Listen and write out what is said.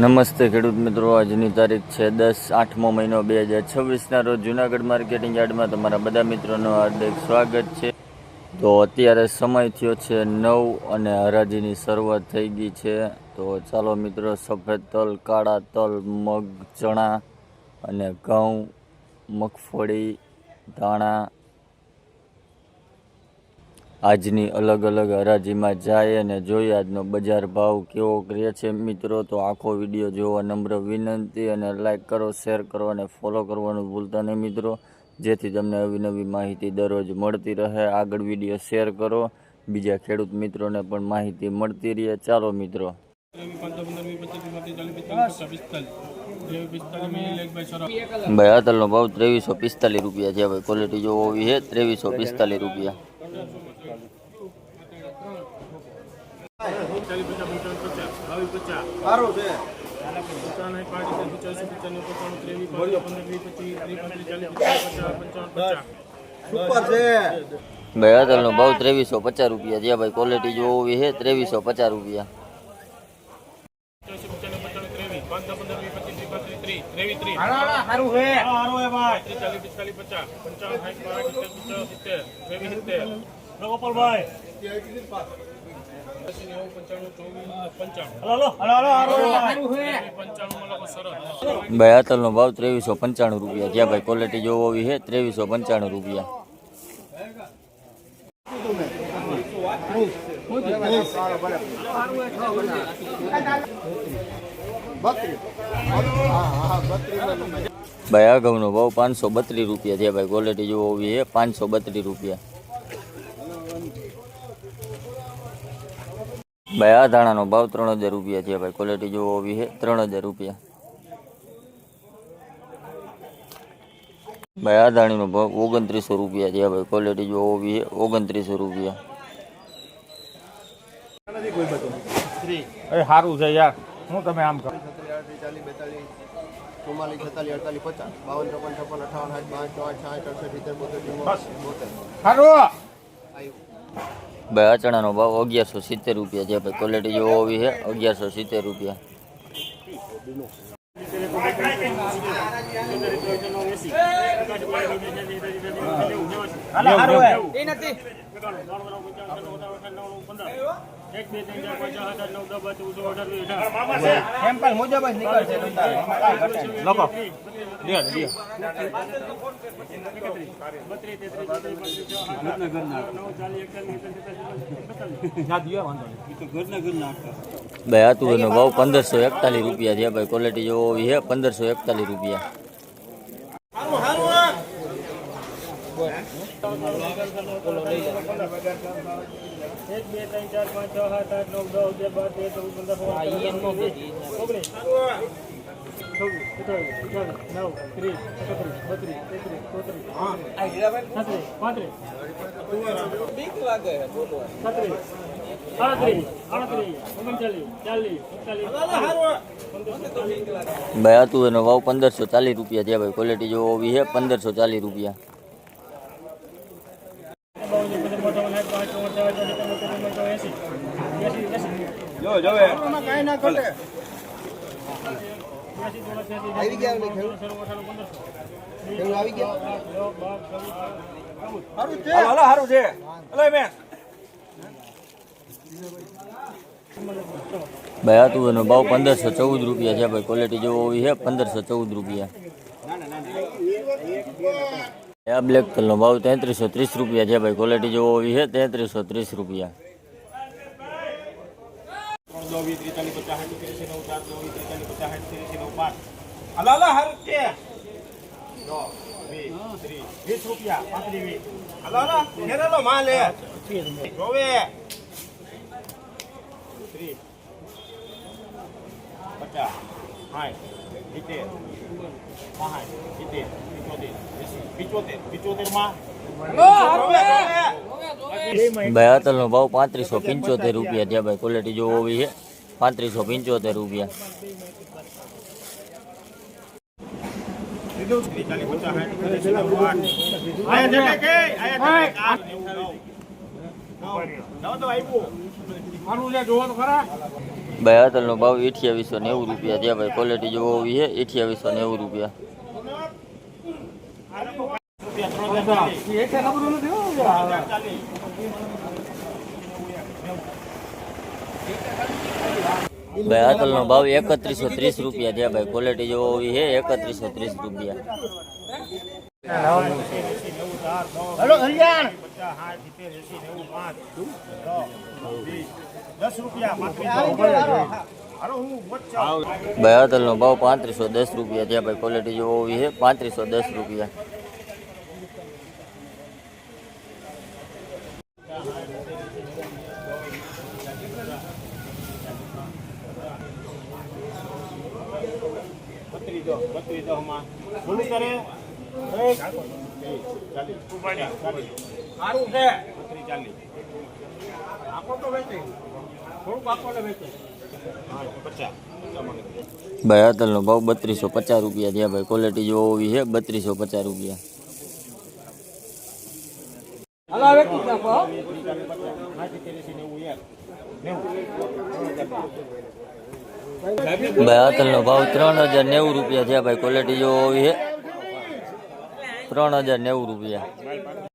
નમસ્તે ખેડૂત મિત્રો, આજની તારીખ છે 10/8મો મહિનો 2026ના રોજ જૂનાગઢ માર્કેટિંગ યાર્ડમાં તમારા બધા મિત્રોનું હાર્દિક સ્વાગત છે। તો અત્યારે સમય થયો છે 9 અને હરાજીની શરૂઆત થઈ ગઈ છે। તો ચાલો મિત્રો, સફેદ તલ, કાળા તલ, મગ, ચણા અને ઘઉં, મગફળી, ધાણા આજની અલગ અલગ હરાજીમાં જાય અને જોઈએ આજનો બજાર ભાવ કેવો રહે છે મિત્રો। તો આખો વિડીયો જોવા નમ્ર વિનંતી અને લાઈક કરો, શેર કરો અને ફોલો કરવાનું ભૂલતા નહીં મિત્રો, જેથી તમને નવી નવી માહિતી દરરોજ મળતી રહે। આગળ વિડીયો શેર કરો, બીજા ખેડૂત મિત્રોને પણ માહિતી મળતી રહે। ચાલો મિત્રો, ભાઈ આ તલનો ભાવ 2345 રૂપિયા છે। ભાઈ ક્વોલિટી જોવો હોવી છે 2345 રૂપિયા। ભાઈ આ તલનો ભાવ 2350 રૂપિયા છે। ભાઈ ક્વોલિટી જોવો હોવી છે 2350 રૂપિયા। ભાઈ આ તલનો ભાવ 2395 રૂપિયા છે। ભાઈ ક્વોલિટી જોવો હોવી છે 2395 રૂપિયા। ભાઈ આ ઘઉંનો ભાવ 532 રૂપિયા છે। ભાઈ ક્વોલિટી જોવો હોવી છે 532 રૂપિયા। ભાઈ આ ધાણાનો ભાવ 3000 રૂપિયા છે। ભાઈ ક્વોલિટી જોવો હોવી છે 3000 રૂપિયા। ભાઈ આ ધાણીનો ભાવ 2900 રૂપિયા છે। ભાઈ ક્વોલિટી જોવો હોવી છે 2900 રૂપિયા। સારું છે યાર, હું તમે આમ કરો ભાઈ આ ચણાનો ભાવ 1170 રૂપિયા છે। ભાઈ ક્વોલિટી જોવો હોવી છે 1170 રૂપિયા। સેમ્પલ મુજબ જ નીકળશે લોકો ભાઈ આ તુવેરનો ભાવ 1541 રૂપિયા છે। ભાઈ ક્વોલિટી જોવો હોવી છે 1541 રૂપિયા। ભાઈ આ તુવેરનો ભાવ 1540 રૂપિયા છે। ભાઈ ક્વોલિટી જોવો હોવી છે 1540 રૂપિયા। ભાઈ આ તુવેરનો ભાવ 1514 રૂપિયા છે। ભાઈ ક્વોલિટી જોવો હોવી છે 1514 રૂપિયા। આ બ્લેક તલનો ભાવ 3330 રૂપિયા છે। ભાઈ ક્વોલિટી જોવો હોવી છે 3330 રૂપિયા। ભાઈ આ તલનો ભાવ 3575 રૂપિયા છે। ભાઈ ક્વોલિટી જોવો હોવી છે 3575 રૂપિયા। ભાઈ હાતલનો ભાવ 2890 રૂપિયા થયા ભાઈ. ક્વોલિટી જોવો હોવી છે 2890 રૂપિયા. ભાઈ હાતલનો ભાવ 3130 રૂપિયા થયા ભાઈ. ક્વોલિટી જોવો હોવી છે 3130 રૂપિયા. હેલો હરિયાણ 10 રૂપિયા ભાઈ હાતલનો ભાવ 3510 રૂપિયા થયા ભાઈ. ક્વોલિટી જોવો હોવી છે 3510 રૂપિયા. ભાઈ હાતલનો ભાવ 3250 રૂપિયા થયા ભાઈ. ક્વોલિટી જોવો હોવી છે 3250 રૂપિયા. ભાઈ હાતલનો ભાવ 3090 રૂપિયા થયા ભાઈ. ક્વોલિટી જોવો હોવી છે 3090 રૂપિયા.